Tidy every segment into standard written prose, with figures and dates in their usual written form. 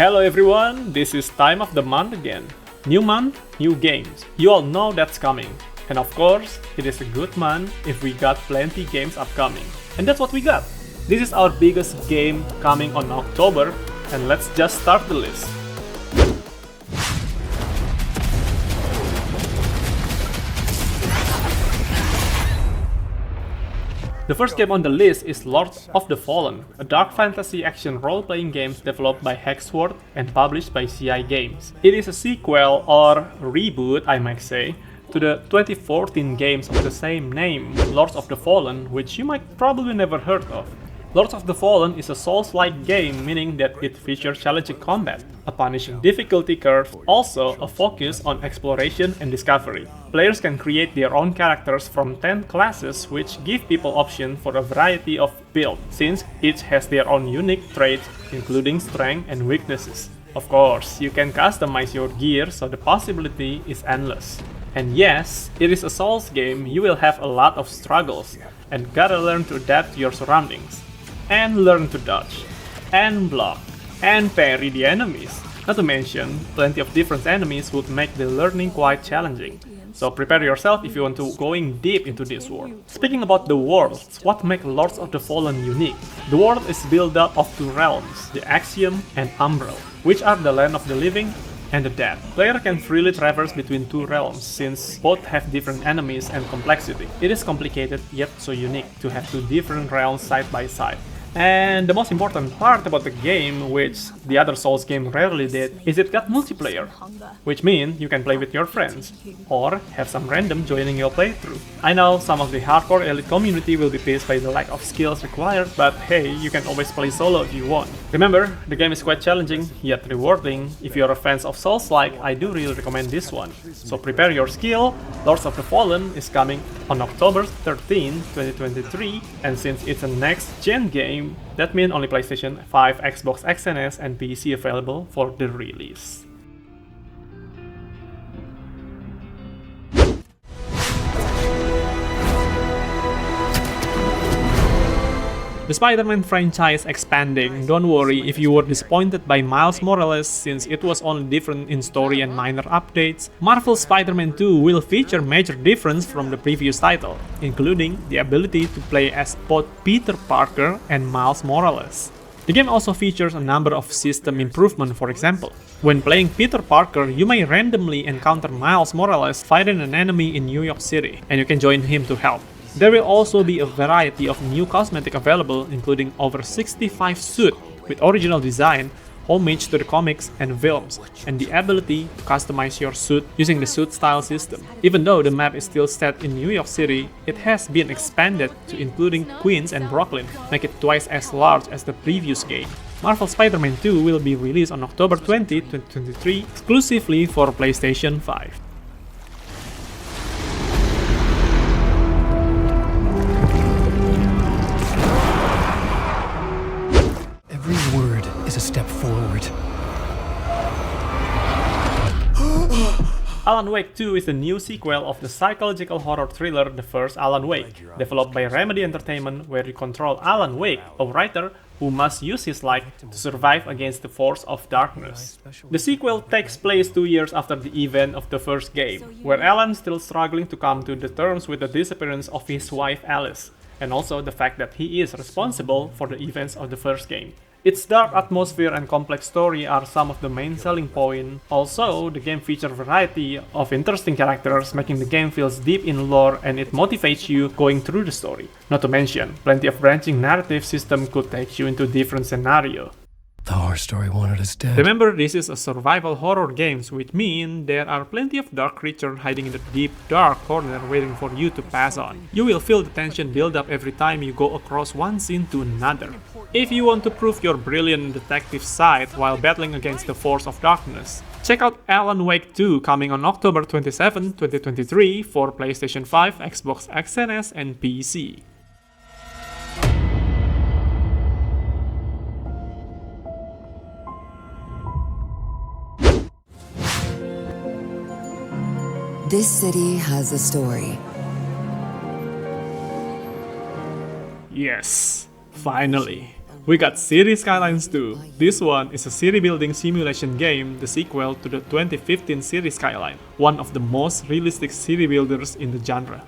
Hello everyone, this is time of the month again. New month, new games. You all know that's coming. And of course, it is a good month if we got plenty games upcoming. And that's what we got. This is our biggest game coming on October, and let's just start the list. The first game on the list is Lords of the Fallen, a dark fantasy action role-playing game developed by Hexworth and published by CI Games. It is a sequel, or reboot I might say, to the 2014 games of the same name, Lords of the Fallen, which you might probably never heard of. Lords of the Fallen is a Souls-like game, meaning that it features challenging combat, a punishing difficulty curve, also a focus on exploration and discovery. Players can create their own characters from 10 classes, which give people option for a variety of builds, since each has their own unique traits, including strength and weaknesses. Of course, you can customize your gear, so the possibility is endless. And yes, it is a Souls game. You will have a lot of struggles, and gotta learn to adapt to your surroundings, and learn to dodge, and block, and parry the enemies. Not to mention, plenty of different enemies would make the learning quite challenging. So prepare yourself if you want to going deep into this world. Speaking about the worlds, what makes Lords of the Fallen unique? The world is built up of two realms, the Axiom and Umbral, which are the land of the living and the dead. Player can freely traverse between two realms, since both have different enemies and complexity. It is complicated yet so unique to have two different realms side by side. And the most important part about the game, which the other Souls game rarely did, is it got multiplayer, which means you can play with your friends, or have some random joining your playthrough. I know some of the hardcore elite community will be pissed by the lack of skills required, but hey, you can always play solo if you want. Remember, the game is quite challenging, yet rewarding. If you're a fan of Souls-like, I do really recommend this one. So prepare your skill. Lords of the Fallen is coming on October 13, 2023, and since it's a next-gen game, that means only PlayStation 5, Xbox X and S, and PC available for the release. The Spiderman franchise expanding. Don't worry if you were disappointed by Miles Morales, since it was only different in story and minor updates. Marvel's Spider-Man 2 will feature major difference from the previous title, including the ability to play as both Peter Parker and Miles Morales. The game also features a number of system improvements. For example, when playing Peter Parker, you may randomly encounter Miles Morales fighting an enemy in New York City, and you can join him to help. There will also be a variety of new cosmetics available, including over 65 suits with original design, homage to the comics and films, and the ability to customize your suit using the suit style system. Even though the map is still set in New York City, it has been expanded to including Queens and Brooklyn, making it twice as large as the previous game. Marvel Spider-Man 2 will be released on October 20, 2023, exclusively for PlayStation 5. Every word is a step forward. Alan Wake 2 is the new sequel of the psychological horror thriller The First Alan Wake, developed by Remedy Entertainment, where you control Alan Wake, a writer who must use his light to survive against the force of darkness. The sequel takes place 2 years after the event of the first game, where Alan is still struggling to come to the terms with the disappearance of his wife Alice, and also the fact that he is responsible for the events of the first game. Its dark atmosphere and complex story are some of the main selling points. Also, the game features a variety of interesting characters, making the game feel deep in lore, and it motivates you going through the story. Not to mention, plenty of branching narrative system could take you into different scenarios. The horror story wanted us dead. Remember, this is a survival horror game, which means there are plenty of dark creatures hiding in the deep, dark corner waiting for you to pass on. You will feel the tension build up every time you go across one scene to another. If you want to prove your brilliant detective side while battling against the force of darkness, check out Alan Wake 2 coming on October 27, 2023 for PlayStation 5, Xbox X and S, and PC. This city has a story. Yes, finally. We got City Skylines 2. This one is a city building simulation game, the sequel to the 2015 City Skyline, one of the most realistic city builders in the genre.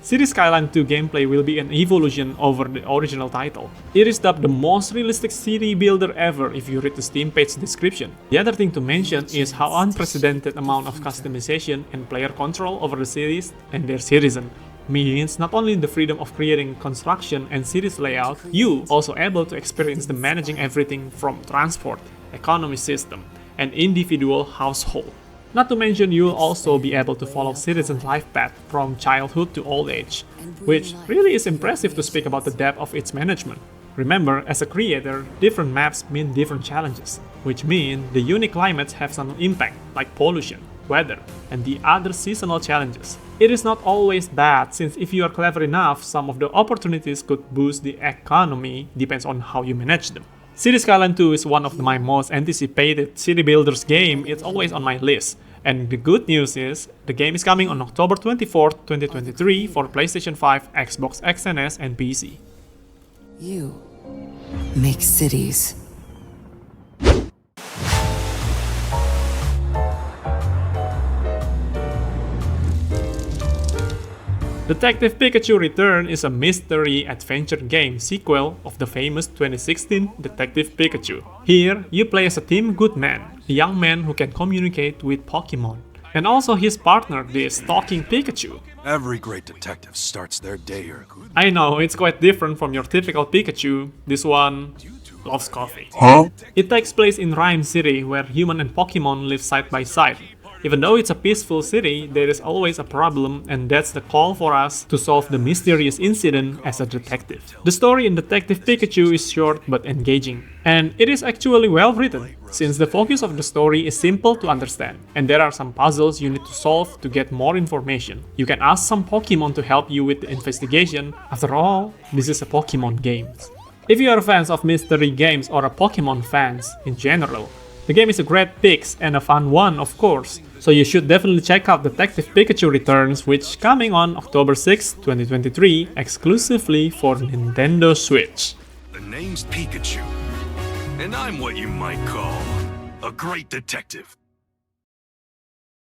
City Skyline 2 gameplay will be an evolution over the original title. It is dubbed the most realistic city builder ever if you read the Steam page description. The other thing to mention is how unprecedented amount of customization and player control over the cities and their citizens means not only the freedom of creating construction and cities layout, you also able to experience the managing everything from transport, economy system, and individual household. Not to mention you'll also be able to follow citizens' life path from childhood to old age, which really is impressive to speak about the depth of its management. Remember, as a creator, different maps mean different challenges, which mean the unique climates have some impact, like pollution, weather, and the other seasonal challenges. It is not always bad, since if you are clever enough, some of the opportunities could boost the economy, depends on how you manage them. City Skyline 2 is one of my most anticipated city builders game. It's always on my list. And the good news is, the game is coming on October 24th, 2023 for PlayStation 5, Xbox X and S, and PC. You make cities. Detective Pikachu Return is a mystery adventure game sequel of the famous 2016 Detective Pikachu. Here, you play as a Tim Goodman, a young man who can communicate with Pokemon, and also his partner, the stalking Pikachu. Every great detective starts their day here. I know, it's quite different from your typical Pikachu. This one loves coffee. It takes place in Rhyme City, where human and Pokemon live side by side. Even though it's a peaceful city, there is always a problem, and that's the call for us to solve the mysterious incident as a detective. The story in Detective Pikachu is short but engaging, and it is actually well written, since the focus of the story is simple to understand, and there are some puzzles you need to solve to get more information. You can ask some Pokemon to help you with the investigation. After all, this is a Pokemon game. If you are fans of mystery games or a Pokemon fans in general, the game is a great pick and a fun one, of course, so you should definitely check out Detective Pikachu Returns, which coming on October 6, 2023, exclusively for Nintendo Switch. The name's Pikachu, and I'm what you might call a great detective.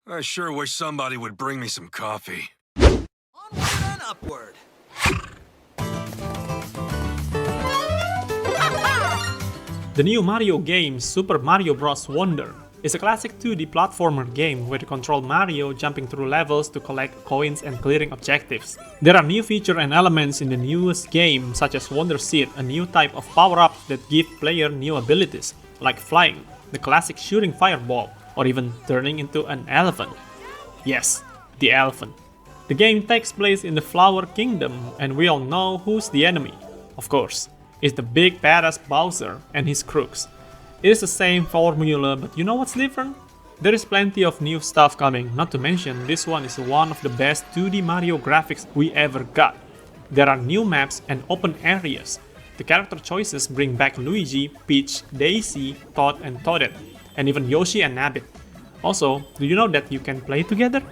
I sure wish somebody would bring me some coffee. Onward and upward. The new Mario game, Super Mario Bros. Wonder, is a classic 2D platformer game where you control Mario jumping through levels to collect coins and clearing objectives. There are new features and elements in the newest game, such as Wonder Seed, a new type of power-ups that give player new abilities, like flying, the classic shooting fireball, or even turning into an elephant. Yes, the elephant. The game takes place in the Flower Kingdom, and we all know who's the enemy. Of course, it's the big badass Bowser and his crooks. It is the same formula, but you know what's different? There is plenty of new stuff coming, not to mention this one is one of the best 2D Mario graphics we ever got. There are new maps and open areas. The character choices bring back Luigi, Peach, Daisy, Toad and Toadette, and even Yoshi and Nabbit. Also, do you know that you can play together?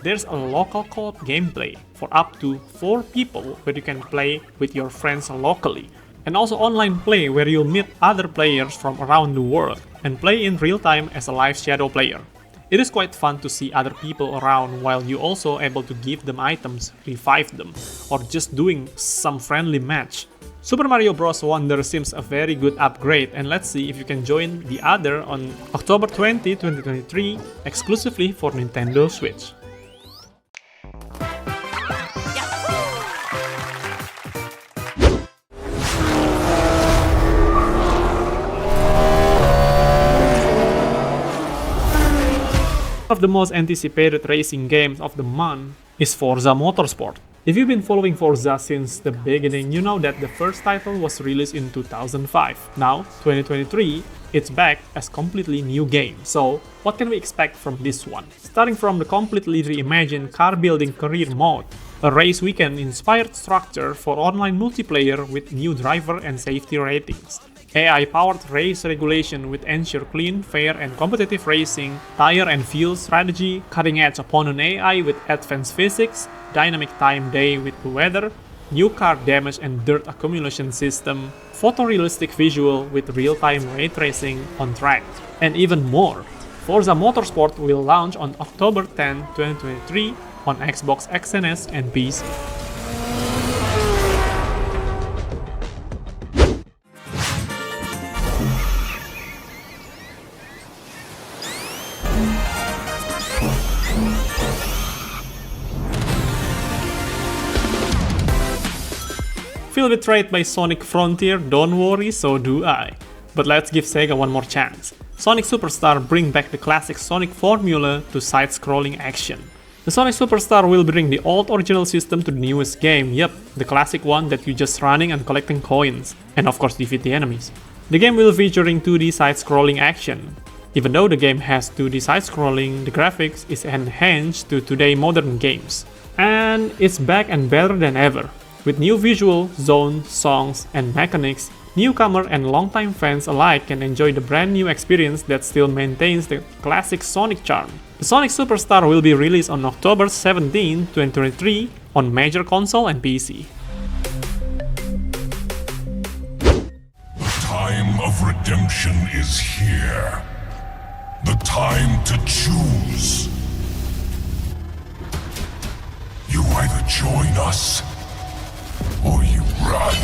There's a local co-op gameplay for up to 4 people where you can play with your friends locally. And also online play where you'll meet other players from around the world and play in real time as a live shadow player. It is quite fun to see other people around while you also able to give them items, revive them, or just doing some friendly match. Super Mario Bros. Wonder seems a very good upgrade, and let's see if you can join the other on October 20, 2023, exclusively for Nintendo Switch. One of the most anticipated racing games of the month is Forza Motorsport. If you've been following Forza since the beginning, you know that the first title was released in 2005. Now, 2023, it's back as completely new game. So, what can we expect from this one? Starting from the completely reimagined car building career mode, a race weekend inspired structure for online multiplayer with new driver and safety ratings, AI-powered race regulation with ensure clean, fair, and competitive racing, tire and fuel strategy, cutting-edge opponent AI with advanced physics, dynamic time day with the weather, new car damage and dirt accumulation system, photorealistic visual with real-time ray tracing on track, and even more. Forza Motorsport will launch on October 10, 2023 on Xbox X and S and PC. Feel betrayed by Sonic Frontier? Don't worry, so do I. But let's give Sega one more chance. Sonic Superstar bring back the classic Sonic formula to side-scrolling action. The Sonic Superstar will bring the old original system to the newest game, yep, the classic one that you just running and collecting coins, and of course defeat the enemies. The game will featuring 2D side-scrolling action. Even though the game has 2D side-scrolling, the graphics is enhanced to today modern games. And it's back and better than ever. With new visual, zones, songs, and mechanics, newcomer and longtime fans alike can enjoy the brand new experience that still maintains the classic Sonic charm. The Sonic Superstar will be released on October 17, 2023 on major console and PC. The time of redemption is here. The time to choose. You either join us or you run.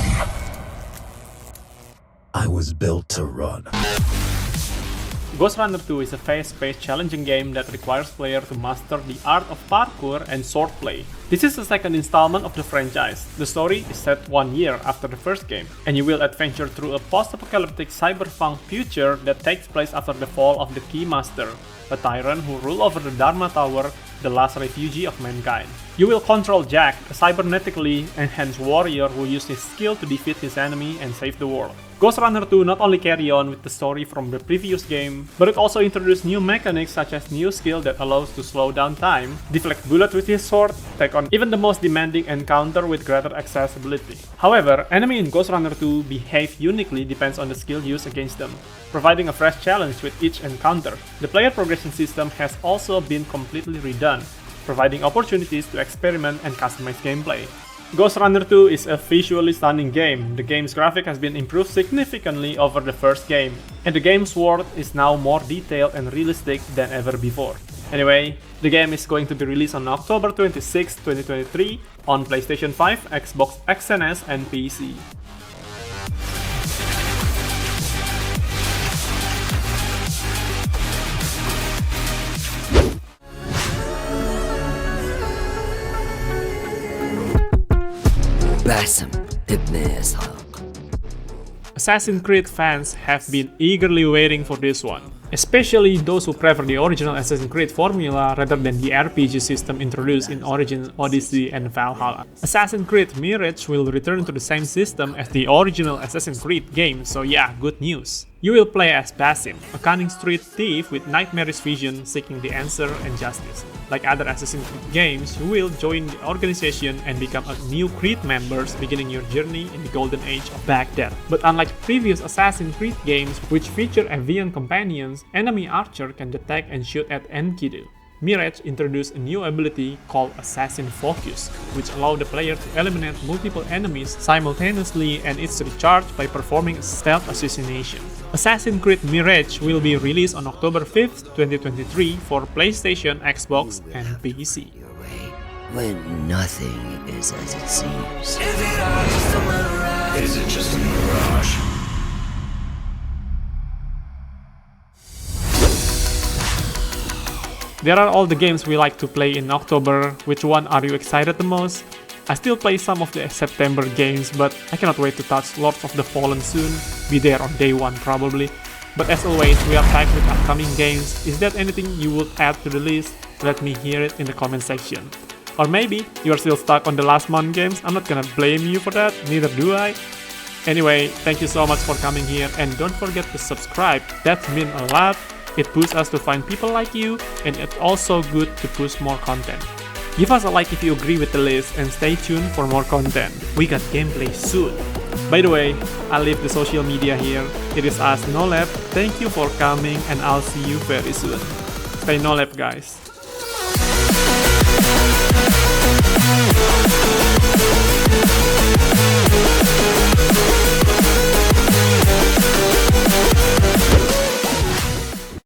I was built to run. Ghostrunner 2 is a fast-paced challenging game that requires players to master the art of parkour and swordplay. This is the second installment of the franchise. The story is set 1 year after the first game, and you will adventure through a post-apocalyptic cyberpunk future that takes place after the fall of the Keymaster, a tyrant who ruled over the Dharma Tower, the last refugee of mankind. You will control Jack, a cybernetically enhanced warrior who uses his skill to defeat his enemy and save the world. Ghostrunner 2 not only carry on with the story from the previous game, but it also introduced new mechanics such as new skill that allows to slow down time, deflect bullets with his sword, take on even the most demanding encounter with greater accessibility. However, enemies in Ghostrunner 2 behave uniquely depends on the skill used against them, providing a fresh challenge with each encounter. The player progression system has also been completely redone, providing opportunities to experiment and customize gameplay. Ghostrunner 2 is a visually stunning game. The game's graphic has been improved significantly over the first game, and the game's world is now more detailed and realistic than ever before. Anyway, the game is going to be released on October 26, 2023 on PlayStation 5, Xbox X and S, and PC. Assassin's Creed fans have been eagerly waiting for this one, especially those who prefer the original Assassin's Creed formula rather than the RPG system introduced in Origins, Odyssey, and Valhalla. Assassin's Creed Mirage will return to the same system as the original Assassin's Creed game, so yeah, good news. You will play as Basim, a cunning street thief with nightmarish vision seeking the answer and justice. Like other Assassin's Creed games, you will join the organization and become a new Creed members, beginning your journey in the golden age of Baghdad. But unlike previous Assassin's Creed games, which feature avian companions, enemy archer can detect and shoot at Enkidu. Mirage introduced a new ability called Assassin Focus, which allows the player to eliminate multiple enemies simultaneously, and it's recharged by performing a stealth assassination. Assassin's Creed Mirage will be released on October 5th, 2023 for PlayStation, Xbox, and PC. When nothing is as it seems. Is it just a mirage? There are all the games we like to play in October. Which one are you excited the most? I still play some of the September games, but I cannot wait to touch Lords of the Fallen soon. Be there on day 1 probably. But as always, we are packed with upcoming games. Is there anything you would add to the list? Let me hear it in the comment section. Or maybe you are still stuck on the last month games. I'm not gonna blame you for that, neither do I. Anyway, thank you so much for coming here, and don't forget to subscribe. That means a lot. It pushes us to find people like you, and it's also good to push more content. Give us a like if you agree with the list, and stay tuned for more content. We got gameplay soon. By the way, I'll leave the social media here. It is us, NoLab. Thank you for coming, and I'll see you very soon. Stay NoLab, guys.